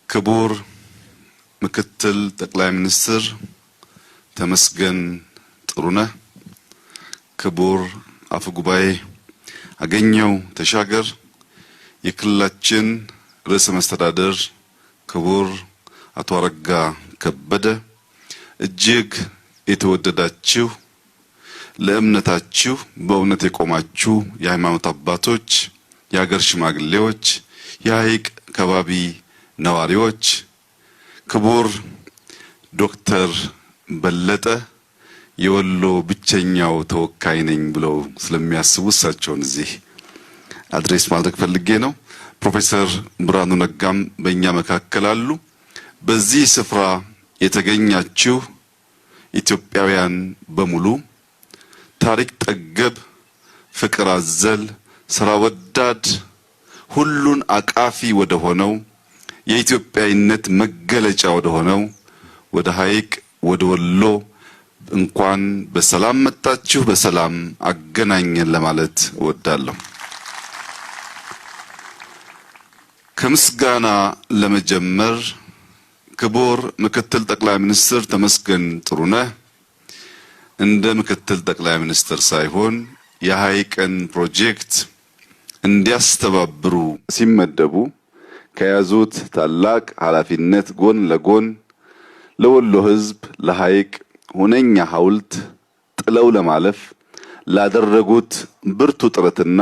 ክቡር ምክትል ጠቅላይ ሚኒስትር ተመስገን ጥሩነህ፣ ክቡር አፈ ጉባኤ አገኘው ተሻገር፣ የክልላችን ርዕሰ መስተዳድር ክቡር አቶ አረጋ ከበደ፣ እጅግ የተወደዳችሁ ለእምነታችሁ በእውነት የቆማችሁ የሃይማኖት አባቶች፣ የሀገር ሽማግሌዎች፣ የሐይቅ ከባቢ ነዋሪዎች፣ ክቡር ዶክተር በለጠ የወሎ ብቸኛው ተወካይ ነኝ ብለው ስለሚያስቡ እሳቸውን እዚህ አድሬስ ማድረግ ፈልጌ ነው። ፕሮፌሰር ብርሃኑ ነጋም በእኛ መካከል አሉ። በዚህ ስፍራ የተገኛችሁ ኢትዮጵያውያን በሙሉ ታሪክ ጠገብ፣ ፍቅር አዘል፣ ስራ ወዳድ፣ ሁሉን አቃፊ ወደ ሆነው የኢትዮጵያዊነት መገለጫ ወደ ሆነው ወደ ሐይቅ ወደ ወሎ እንኳን በሰላም መጣችሁ፣ በሰላም አገናኘን ለማለት እወዳለሁ። ከምስጋና ለመጀመር ክቡር ምክትል ጠቅላይ ሚኒስትር ተመስገን ጥሩነህ እንደ ምክትል ጠቅላይ ሚኒስትር ሳይሆን የሐይቅን ፕሮጀክት እንዲያስተባብሩ ሲመደቡ ከያዙት ታላቅ ኃላፊነት ጎን ለጎን ለወሎ ሕዝብ ለሐይቅ ሁነኛ ሐውልት ጥለው ለማለፍ ላደረጉት ብርቱ ጥረትና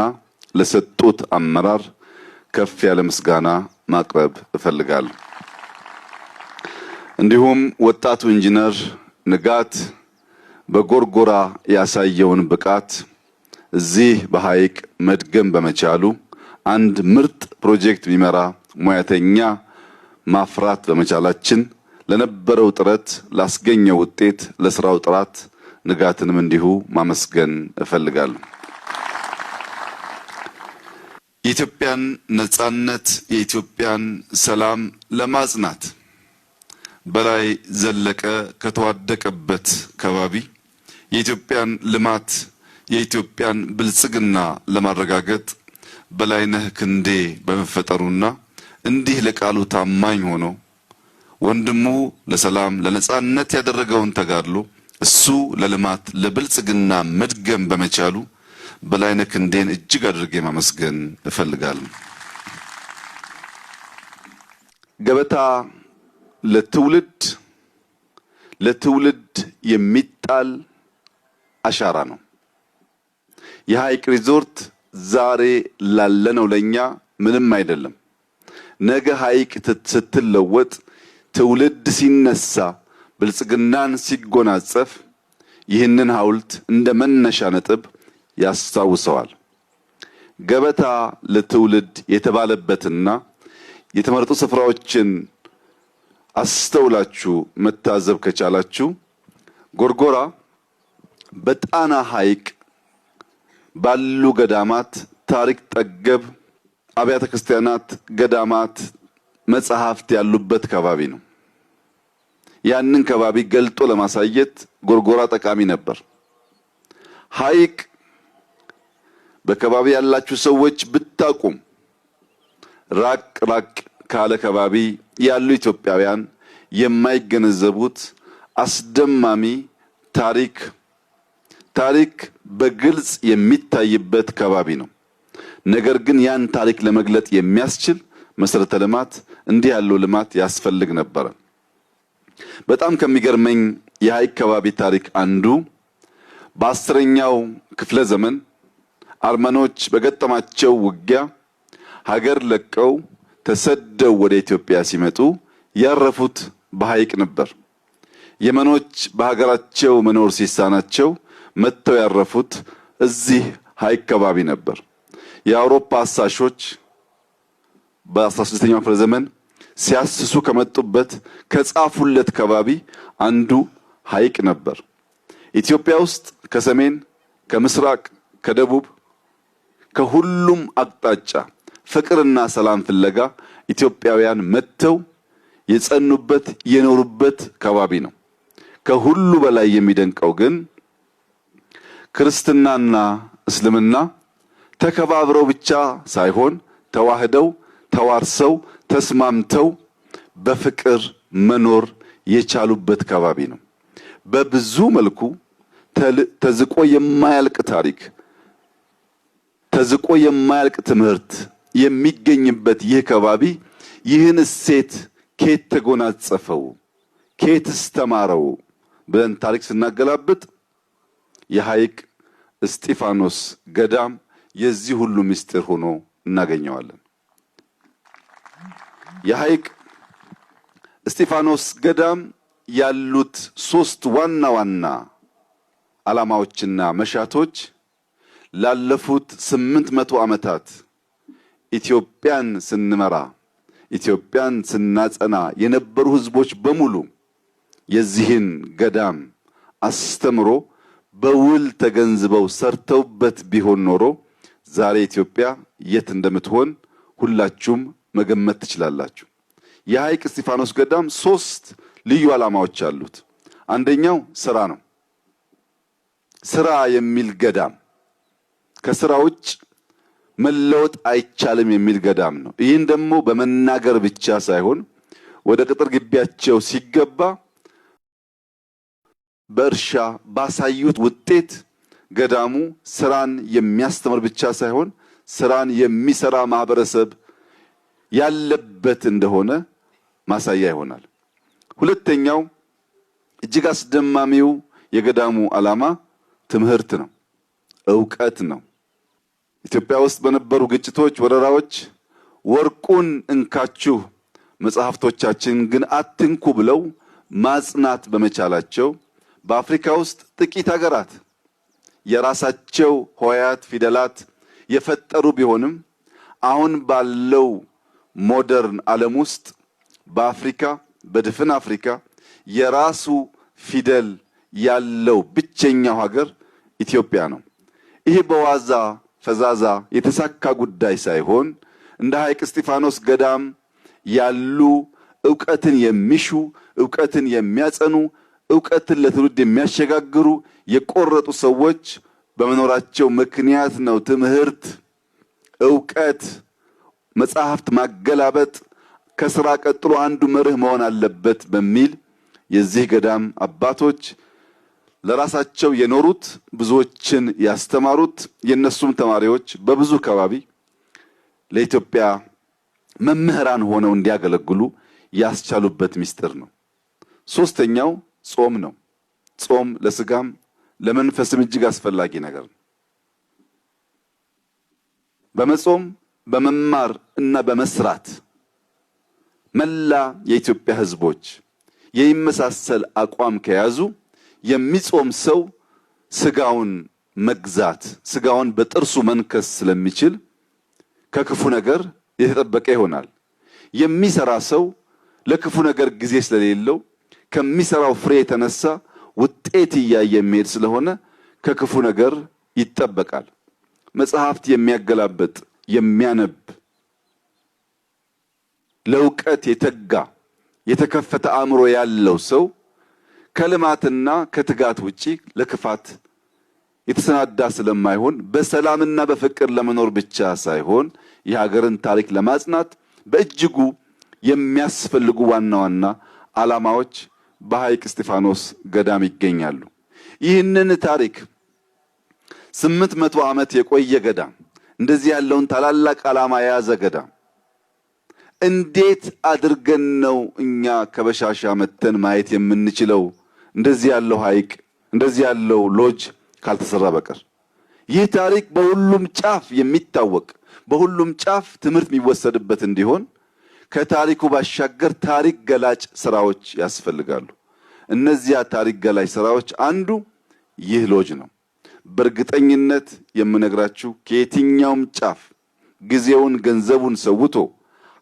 ለሰጡት አመራር ከፍ ያለ ምስጋና ማቅረብ እፈልጋለሁ። እንዲሁም ወጣቱ ኢንጂነር ንጋት በጎርጎራ ያሳየውን ብቃት እዚህ በሐይቅ መድገም በመቻሉ አንድ ምርጥ ፕሮጀክት ቢመራ ሙያተኛ ማፍራት በመቻላችን ለነበረው ጥረት ላስገኘው ውጤት ለስራው ጥራት ንጋትንም እንዲሁ ማመስገን እፈልጋለሁ። የኢትዮጵያን ነጻነት የኢትዮጵያን ሰላም ለማጽናት በላይ ዘለቀ ከተዋደቀበት ከባቢ የኢትዮጵያን ልማት የኢትዮጵያን ብልጽግና ለማረጋገጥ በላይነህ ክንዴ በመፈጠሩና እንዲህ ለቃሉ ታማኝ ሆኖ ወንድሙ ለሰላም ለነጻነት ያደረገውን ተጋድሎ እሱ ለልማት ለብልጽግና መድገም በመቻሉ በላይነህ ክንዴን እጅግ አድርጌ ማመስገን እፈልጋለሁ። ገበታ ለትውልድ የሚጣል አሻራ ነው። የሐይቅ ሪዞርት ዛሬ ላለነው ለኛ ምንም አይደለም። ነገ ሐይቅ ስትለወጥ ትውልድ ሲነሳ ብልጽግናን ሲጎናጸፍ ይህንን ሐውልት እንደ መነሻ ነጥብ ያስታውሰዋል። ገበታ ለትውልድ የተባለበትና የተመረጡ ስፍራዎችን አስተውላችሁ መታዘብ ከቻላችሁ ጎርጎራ በጣና ሐይቅ ባሉ ገዳማት ታሪክ ጠገብ አብያተ ክርስቲያናት፣ ገዳማት፣ መጻሕፍት ያሉበት ከባቢ ነው። ያንን ከባቢ ገልጦ ለማሳየት ጎርጎራ ጠቃሚ ነበር። ሐይቅ በከባቢ ያላችሁ ሰዎች ብታቁም ራቅ ካለ ከባቢ ያሉ ኢትዮጵያውያን የማይገነዘቡት አስደማሚ ታሪክ በግልጽ የሚታይበት ከባቢ ነው። ነገር ግን ያን ታሪክ ለመግለጥ የሚያስችል መሰረተ ልማት እንዲህ ያለው ልማት ያስፈልግ ነበር። በጣም ከሚገርመኝ የሐይቅ ከባቢ ታሪክ አንዱ በ10ኛው ክፍለ ዘመን አርመኖች በገጠማቸው ውጊያ ሀገር ለቀው ተሰደው ወደ ኢትዮጵያ ሲመጡ ያረፉት በሐይቅ ነበር። የመኖች በሀገራቸው መኖር ሲሳናቸው መጥተው ያረፉት እዚህ ሐይቅ ከባቢ ነበር። የአውሮፓ አሳሾች በ16ኛው ክፍለ ዘመን ሲያስሱ ከመጡበት ከጻፉለት ከባቢ አንዱ ሐይቅ ነበር። ኢትዮጵያ ውስጥ ከሰሜን፣ ከምስራቅ፣ ከደቡብ ከሁሉም አቅጣጫ ፍቅርና ሰላም ፍለጋ ኢትዮጵያውያን መጥተው የጸኑበት የኖሩበት ከባቢ ነው። ከሁሉ በላይ የሚደንቀው ግን ክርስትናና እስልምና ተከባብረው ብቻ ሳይሆን ተዋህደው ተዋርሰው ተስማምተው በፍቅር መኖር የቻሉበት ከባቢ ነው። በብዙ መልኩ ተዝቆ የማያልቅ ታሪክ፣ ተዝቆ የማያልቅ ትምህርት የሚገኝበት ይህ ከባቢ ይህን እሴት ከየት ተጎናጸፈው፣ ከየትስ ተማረው ብለን ታሪክ ስናገላብጥ የሐይቅ እስጢፋኖስ ገዳም የዚህ ሁሉ ምስጢር ሆኖ እናገኘዋለን። የሐይቅ እስጢፋኖስ ገዳም ያሉት ሶስት ዋና ዋና ዓላማዎችና መሻቶች ላለፉት 800 ዓመታት ኢትዮጵያን ስንመራ ኢትዮጵያን ስናጸና የነበሩ ህዝቦች በሙሉ የዚህን ገዳም አስተምሮ በውል ተገንዝበው ሰርተውበት ቢሆን ኖሮ ዛሬ ኢትዮጵያ የት እንደምትሆን ሁላችሁም መገመት ትችላላችሁ። የሐይቅ እስጢፋኖስ ገዳም ሶስት ልዩ ዓላማዎች አሉት። አንደኛው ስራ ነው። ስራ የሚል ገዳም፣ ከስራ ውጭ መለወጥ አይቻልም የሚል ገዳም ነው። ይህን ደግሞ በመናገር ብቻ ሳይሆን ወደ ቅጥር ግቢያቸው ሲገባ በእርሻ ባሳዩት ውጤት ገዳሙ ስራን የሚያስተምር ብቻ ሳይሆን ስራን የሚሰራ ማህበረሰብ ያለበት እንደሆነ ማሳያ ይሆናል። ሁለተኛው እጅግ አስደማሚው የገዳሙ ዓላማ ትምህርት ነው፣ ዕውቀት ነው። ኢትዮጵያ ውስጥ በነበሩ ግጭቶች፣ ወረራዎች ወርቁን እንካችሁ መጽሐፍቶቻችን ግን አትንኩ ብለው ማጽናት በመቻላቸው በአፍሪካ ውስጥ ጥቂት ሀገራት የራሳቸው ሆሄያት ፊደላት የፈጠሩ ቢሆንም አሁን ባለው ሞደርን ዓለም ውስጥ በአፍሪካ በድፍን አፍሪካ የራሱ ፊደል ያለው ብቸኛው ሀገር ኢትዮጵያ ነው። ይህ በዋዛ ፈዛዛ የተሳካ ጉዳይ ሳይሆን እንደ ሐይቅ እስጢፋኖስ ገዳም ያሉ ዕውቀትን የሚሹ ዕውቀትን የሚያጸኑ ዕውቀትን ለትውልድ የሚያሸጋግሩ የቆረጡ ሰዎች በመኖራቸው ምክንያት ነው ትምህርት፣ ዕውቀት፣ መጽሐፍት ማገላበጥ ከስራ ቀጥሎ አንዱ መርህ መሆን አለበት በሚል የዚህ ገዳም አባቶች ለራሳቸው የኖሩት ብዙዎችን ያስተማሩት የነሱም ተማሪዎች በብዙ ከባቢ ለኢትዮጵያ መምህራን ሆነው እንዲያገለግሉ ያስቻሉበት ምስጢር ነው። ሶስተኛው ጾም ነው። ጾም ለስጋም ለመንፈስም እጅግ አስፈላጊ ነገር ነው። በመጾም በመማር እና በመስራት መላ የኢትዮጵያ ህዝቦች የሚመሳሰል አቋም ከያዙ የሚጾም ሰው ስጋውን መግዛት ስጋውን በጥርሱ መንከስ ስለሚችል ከክፉ ነገር የተጠበቀ ይሆናል። የሚሰራ ሰው ለክፉ ነገር ጊዜ ስለሌለው ከሚሰራው ፍሬ የተነሳ ውጤት እያየ የሚሄድ ስለሆነ ከክፉ ነገር ይጠበቃል። መጽሐፍት የሚያገላብጥ የሚያነብ ለዕውቀት የተጋ የተከፈተ አእምሮ ያለው ሰው ከልማትና ከትጋት ውጪ ለክፋት የተሰናዳ ስለማይሆን በሰላምና በፍቅር ለመኖር ብቻ ሳይሆን የሀገርን ታሪክ ለማጽናት በእጅጉ የሚያስፈልጉ ዋና ዋና ዓላማዎች በሐይቅ እስጢፋኖስ ገዳም ይገኛሉ። ይህንን ታሪክ 800 ዓመት የቆየ ገዳም እንደዚህ ያለውን ታላላቅ ዓላማ የያዘ ገዳም እንዴት አድርገን ነው እኛ ከበሻሻ መተን ማየት የምንችለው? እንደዚህ ያለው ሐይቅ እንደዚህ ያለው ሎጅ ካልተሰራ በቀር ይህ ታሪክ በሁሉም ጫፍ የሚታወቅ በሁሉም ጫፍ ትምህርት የሚወሰድበት እንዲሆን ከታሪኩ ባሻገር ታሪክ ገላጭ ስራዎች ያስፈልጋሉ። እነዚያ ታሪክ ገላጭ ስራዎች አንዱ ይህ ሎጅ ነው። በእርግጠኝነት የምነግራችሁ ከየትኛውም ጫፍ ጊዜውን ገንዘቡን ሰውቶ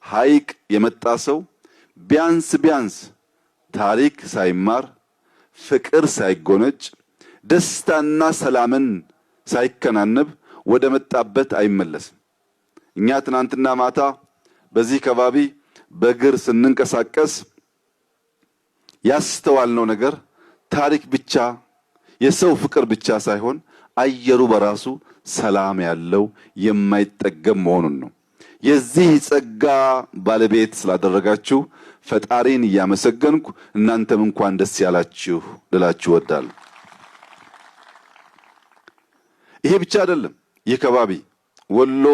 ሐይቅ የመጣ ሰው ቢያንስ ታሪክ ሳይማር ፍቅር ሳይጎነጭ ደስታና ሰላምን ሳይከናነብ ወደ መጣበት አይመለስም። እኛ ትናንትና ማታ በዚህ ከባቢ በእግር ስንንቀሳቀስ ያስተዋልነው ነገር ታሪክ ብቻ የሰው ፍቅር ብቻ ሳይሆን አየሩ በራሱ ሰላም ያለው የማይጠገም መሆኑን ነው። የዚህ ጸጋ ባለቤት ስላደረጋችሁ ፈጣሪን እያመሰገንኩ እናንተም እንኳን ደስ ያላችሁ ልላችሁ እወዳለሁ። ይሄ ብቻ አይደለም። ይህ ከባቢ ወሎ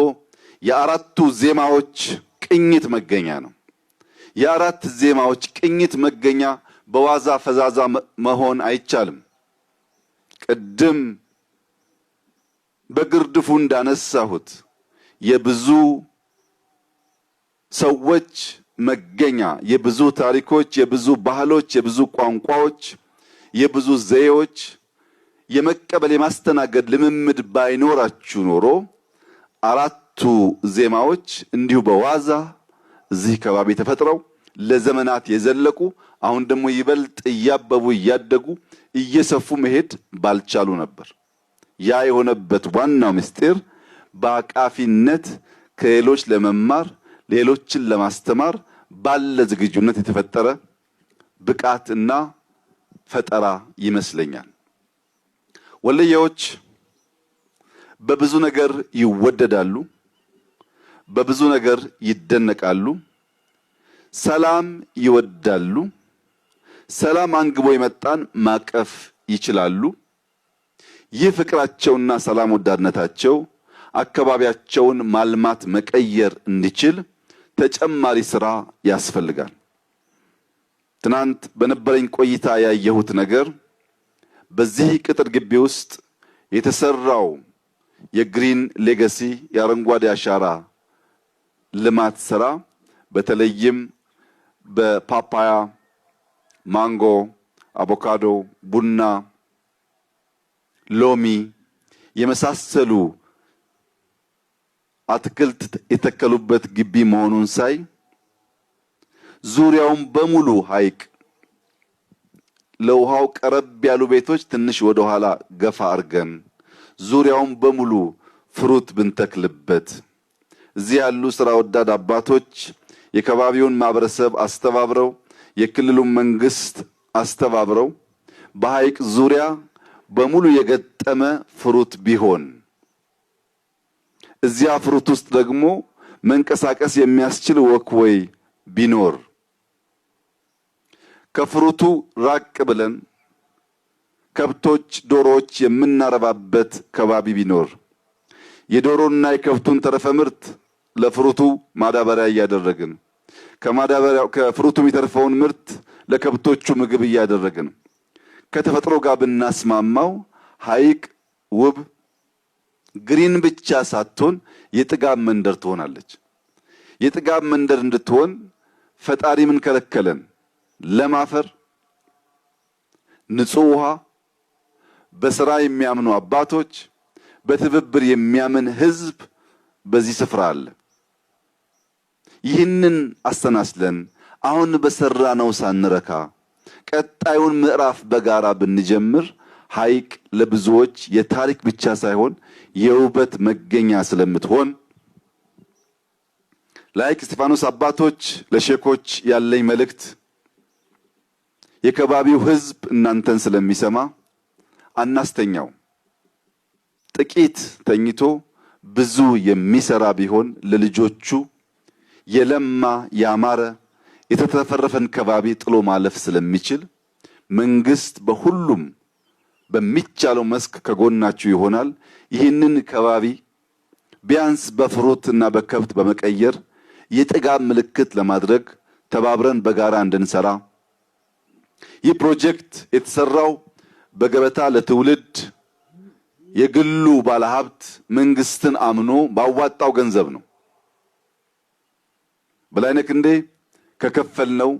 የአራቱ ዜማዎች ቅኝት መገኛ ነው። የአራት ዜማዎች ቅኝት መገኛ በዋዛ ፈዛዛ መሆን አይቻልም። ቅድም በግርድፉ እንዳነሳሁት የብዙ ሰዎች መገኛ፣ የብዙ ታሪኮች፣ የብዙ ባህሎች፣ የብዙ ቋንቋዎች፣ የብዙ ዘዬዎች የመቀበል የማስተናገድ ልምምድ ባይኖራችሁ ኖሮ አራቱ ዜማዎች እንዲሁ በዋዛ እዚህ ከባቢ ተፈጥረው ለዘመናት የዘለቁ አሁን ደግሞ ይበልጥ እያበቡ እያደጉ እየሰፉ መሄድ ባልቻሉ ነበር። ያ የሆነበት ዋናው ምስጢር በአቃፊነት ከሌሎች ለመማር ሌሎችን ለማስተማር ባለ ዝግጁነት የተፈጠረ ብቃትና ፈጠራ ይመስለኛል። ወለየዎች በብዙ ነገር ይወደዳሉ፣ በብዙ ነገር ይደነቃሉ፣ ሰላም ይወዳሉ። ሰላም አንግቦ የመጣን ማቀፍ ይችላሉ። ይህ ፍቅራቸውና ሰላም ወዳድነታቸው አካባቢያቸውን ማልማት መቀየር እንዲችል ተጨማሪ ስራ ያስፈልጋል። ትናንት በነበረኝ ቆይታ ያየሁት ነገር በዚህ ቅጥር ግቢ ውስጥ የተሰራው የግሪን ሌጋሲ የአረንጓዴ አሻራ ልማት ስራ በተለይም በፓፓያ፣ ማንጎ፣ አቮካዶ፣ ቡና፣ ሎሚ የመሳሰሉ አትክልት የተከሉበት ግቢ መሆኑን ሳይ ዙሪያውን በሙሉ ሐይቅ፣ ለውሃው ቀረብ ያሉ ቤቶች ትንሽ ወደ ኋላ ገፋ አርገን ዙሪያውን በሙሉ ፍሩት ብንተክልበት እዚህ ያሉ ስራ ወዳድ አባቶች የከባቢውን ማህበረሰብ አስተባብረው የክልሉን መንግስት አስተባብረው በሐይቅ ዙሪያ በሙሉ የገጠመ ፍሩት ቢሆን እዚያ ፍሩት ውስጥ ደግሞ መንቀሳቀስ የሚያስችል ወክወይ ቢኖር ከፍሩቱ ራቅ ብለን ከብቶች ዶሮዎች የምናረባበት ከባቢ ቢኖር የዶሮና የከብቱን ተረፈ ምርት ለፍሩቱ ማዳበሪያ እያደረግን ከፍሩቱ የሚተርፈውን ምርት ለከብቶቹ ምግብ እያደረግን ከተፈጥሮ ጋር ብናስማማው ሐይቅ ውብ ግሪን ብቻ ሳትሆን የጥጋብ መንደር ትሆናለች። የጥጋብ መንደር እንድትሆን ፈጣሪ ምን ከለከለን? ለም አፈር፣ ንጹህ ውሃ፣ በስራ የሚያምኑ አባቶች፣ በትብብር የሚያምን ህዝብ በዚህ ስፍራ አለ። ይህንን አስተናስለን አሁን በሰራነው ሳንረካ ቀጣዩን ምዕራፍ በጋራ ብንጀምር ሐይቅ ለብዙዎች የታሪክ ብቻ ሳይሆን የውበት መገኛ ስለምትሆን ላይክ እስጢፋኖስ አባቶች ለሼኮች ያለኝ መልእክት የከባቢው ህዝብ እናንተን ስለሚሰማ አናስተኛው። ጥቂት ተኝቶ ብዙ የሚሰራ ቢሆን ለልጆቹ የለማ ያማረ የተተፈረፈን ከባቢ ጥሎ ማለፍ ስለሚችል መንግስት በሁሉም በሚቻለው መስክ ከጎናችሁ ይሆናል። ይህንን ከባቢ ቢያንስ በፍሩትና በከብት በመቀየር የጥጋብ ምልክት ለማድረግ ተባብረን በጋራ እንድንሰራ ይህ ፕሮጀክት የተሰራው በገበታ ለትውልድ የግሉ ባለሀብት መንግስትን አምኖ ባዋጣው ገንዘብ ነው። በላይነህ ክንዴ ከከፈልነው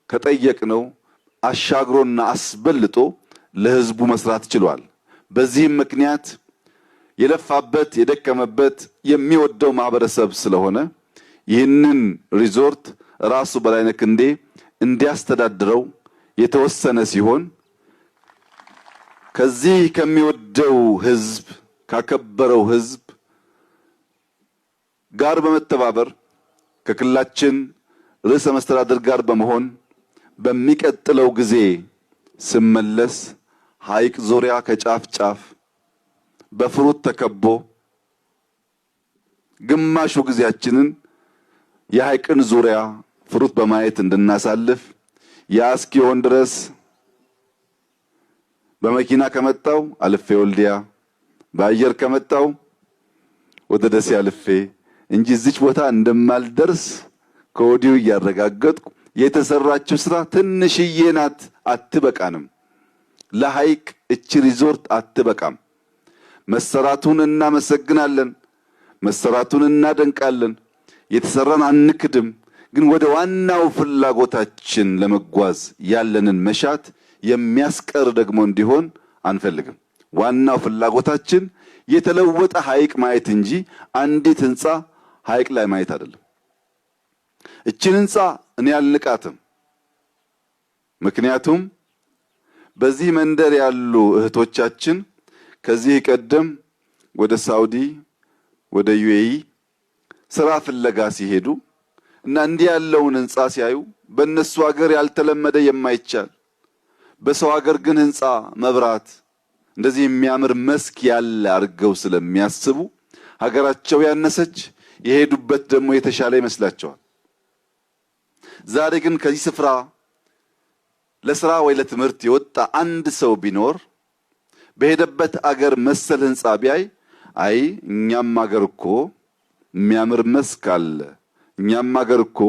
ከጠየቅነው አሻግሮና አስበልጦ ለህዝቡ መስራት ችሏል። በዚህም ምክንያት የለፋበት የደከመበት የሚወደው ማህበረሰብ ስለሆነ ይህንን ሪዞርት ራሱ በላይነህ ክንዴ እንዲያስተዳድረው የተወሰነ ሲሆን ከዚህ ከሚወደው ህዝብ ካከበረው ህዝብ ጋር በመተባበር ከክልላችን ርዕሰ መስተዳድር ጋር በመሆን በሚቀጥለው ጊዜ ስመለስ ሐይቅ ዙሪያ ከጫፍ ጫፍ በፍሩት ተከቦ ግማሹ ጊዜያችንን የሐይቅን ዙሪያ ፍሩት በማየት እንድናሳልፍ ያ እስኪሆን ድረስ በመኪና ከመጣው አልፌ ወልዲያ በአየር ከመጣው ወደ ደሴ አልፌ እንጂ እዚች ቦታ እንደማልደርስ ከወዲሁ እያረጋገጥኩ የተሰራችው ስራ ትንሽዬ ናት፣ አትበቃንም። ለሐይቅ እቺ ሪዞርት አትበቃም። መሰራቱን እናመሰግናለን፣ መሰራቱን እናደንቃለን፣ የተሰራን አንክድም። ግን ወደ ዋናው ፍላጎታችን ለመጓዝ ያለንን መሻት የሚያስቀር ደግሞ እንዲሆን አንፈልግም። ዋናው ፍላጎታችን የተለወጠ ሐይቅ ማየት እንጂ አንዲት ህንጻ ሐይቅ ላይ ማየት አይደለም። እቺን ህንጻ እኔ አልንቃትም። ምክንያቱም በዚህ መንደር ያሉ እህቶቻችን ከዚህ ቀደም ወደ ሳውዲ ወደ ዩኤኢ ስራ ፍለጋ ሲሄዱ እና እንዲህ ያለውን ህንጻ ሲያዩ በእነሱ ሀገር ያልተለመደ የማይቻል በሰው ሀገር ግን ህንጻ መብራት እንደዚህ የሚያምር መስክ ያለ አድርገው ስለሚያስቡ ሀገራቸው ያነሰች የሄዱበት ደግሞ የተሻለ ይመስላቸዋል። ዛሬ ግን ከዚህ ስፍራ ለስራ ወይ ለትምህርት የወጣ አንድ ሰው ቢኖር በሄደበት አገር መሰል ህንጻ ቢያይ አይ እኛም አገር እኮ የሚያምር መስክ አለ፣ እኛም አገር እኮ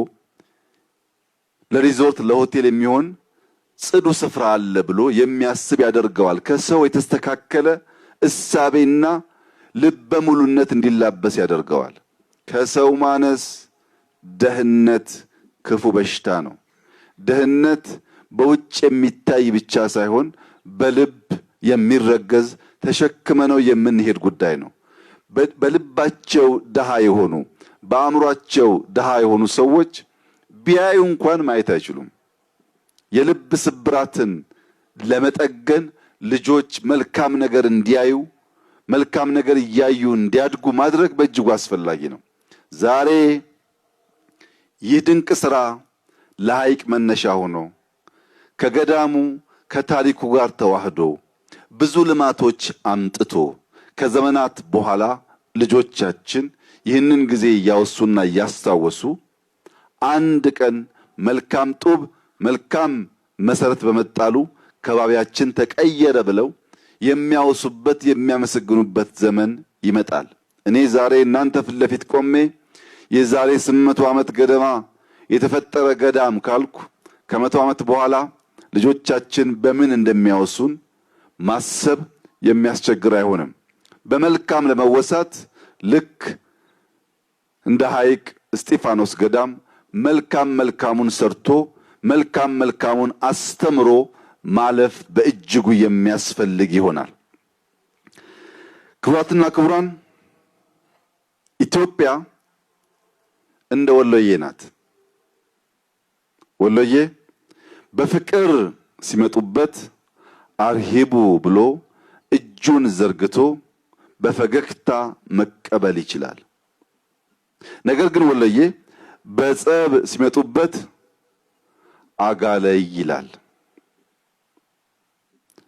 ለሪዞርት ለሆቴል የሚሆን ጽዱ ስፍራ አለ ብሎ የሚያስብ ያደርገዋል። ከሰው የተስተካከለ እሳቤና ልበ ሙሉነት እንዲላበስ ያደርገዋል። ከሰው ማነስ ደህነት ክፉ በሽታ ነው። ደህነት በውጭ የሚታይ ብቻ ሳይሆን በልብ የሚረገዝ ተሸክመነው የምንሄድ ጉዳይ ነው። በልባቸው ደሃ የሆኑ በአእምሯቸው ደሃ የሆኑ ሰዎች ቢያዩ እንኳን ማየት አይችሉም። የልብ ስብራትን ለመጠገን ልጆች መልካም ነገር እንዲያዩ መልካም ነገር እያዩ እንዲያድጉ ማድረግ በእጅጉ አስፈላጊ ነው። ዛሬ ይህ ድንቅ ስራ ለሐይቅ መነሻ ሆኖ ከገዳሙ ከታሪኩ ጋር ተዋህዶ ብዙ ልማቶች አምጥቶ ከዘመናት በኋላ ልጆቻችን ይህንን ጊዜ እያወሱና እያስታወሱ አንድ ቀን መልካም ጡብ መልካም መሰረት በመጣሉ ከባቢያችን ተቀየረ ብለው የሚያወሱበት የሚያመሰግኑበት ዘመን ይመጣል። እኔ ዛሬ እናንተ ፊት ለፊት ቆሜ የዛሬ 800 ዓመት ገደማ የተፈጠረ ገዳም ካልኩ ከ100 ዓመት በኋላ ልጆቻችን በምን እንደሚያወሱን ማሰብ የሚያስቸግር አይሆንም። በመልካም ለመወሳት ልክ እንደ ሐይቅ እስጢፋኖስ ገዳም መልካም መልካሙን ሰርቶ መልካም መልካሙን አስተምሮ ማለፍ በእጅጉ የሚያስፈልግ ይሆናል። ክቡራትና ክቡራን፣ ኢትዮጵያ እንደ ወሎዬ ናት። ወሎዬ በፍቅር ሲመጡበት አርሂቡ ብሎ እጁን ዘርግቶ በፈገግታ መቀበል ይችላል። ነገር ግን ወሎዬ በጸብ ሲመጡበት አጋለይ ይላል።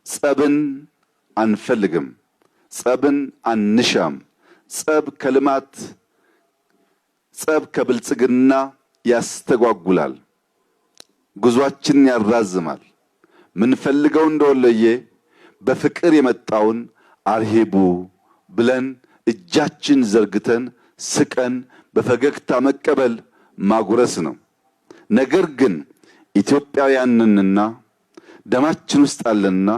ጸብን አንፈልግም፣ ጸብን አንሻም። ጸብ ከልማት ጸብ ከብልጽግና ያስተጓጉላል፣ ጉዟችንን ያራዝማል። ምንፈልገው እንደወሎዬ በፍቅር የመጣውን አርሂቡ ብለን እጃችን ዘርግተን ስቀን በፈገግታ መቀበል ማጉረስ ነው። ነገር ግን ኢትዮጵያውያንንና ደማችን ውስጥ አለና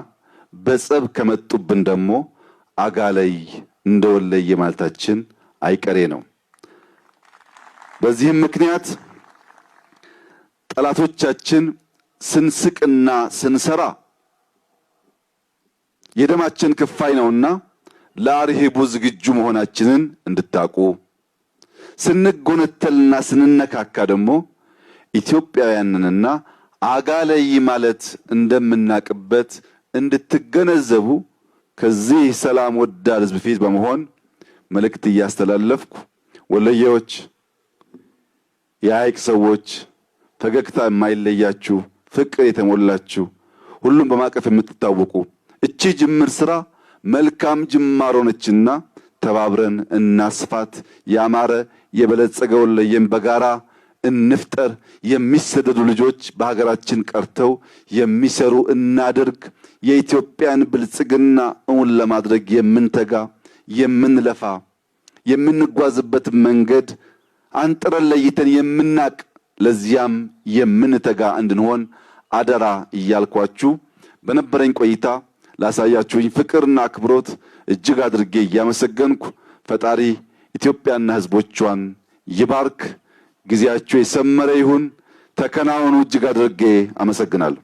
በጸብ ከመጡብን ደግሞ አጋለይ እንደወለየ ማለታችን አይቀሬ ነው። በዚህም ምክንያት ጠላቶቻችን ስንስቅና ስንሰራ የደማችን ክፋይ ነውና ለአርሂቡ ዝግጁ መሆናችንን እንድታቁ፣ ስንጎነተልና ስንነካካ ደግሞ ኢትዮጵያውያንንና አጋለይ ማለት እንደምናቅበት እንድትገነዘቡ ከዚህ ሰላም ወዳድ ሕዝብ ፊት በመሆን መልእክት እያስተላለፍኩ ወሎዬዎች፣ የሐይቅ ሰዎች፣ ፈገግታ የማይለያችሁ ፍቅር የተሞላችሁ ሁሉም በማቀፍ የምትታወቁ እቺ ጅምር ስራ መልካም ጅማሮ ነችና ተባብረን እናስፋት። ያማረ የበለጸገ ወሎዬን በጋራ እንፍጠር። የሚሰደዱ ልጆች በሀገራችን ቀርተው የሚሰሩ እናድርግ። የኢትዮጵያን ብልጽግና እውን ለማድረግ የምንተጋ የምንለፋ የምንጓዝበት መንገድ አንጥረን ለይተን የምናቅ ለዚያም የምንተጋ እንድንሆን አደራ እያልኳችሁ በነበረኝ ቆይታ ላሳያችሁኝ ፍቅርና አክብሮት እጅግ አድርጌ እያመሰገንኩ ፈጣሪ ኢትዮጵያና ሕዝቦቿን ይባርክ። ጊዜያችሁ የሰመረ ይሁን። ተከናወኑ። እጅግ አድርጌ አመሰግናለሁ።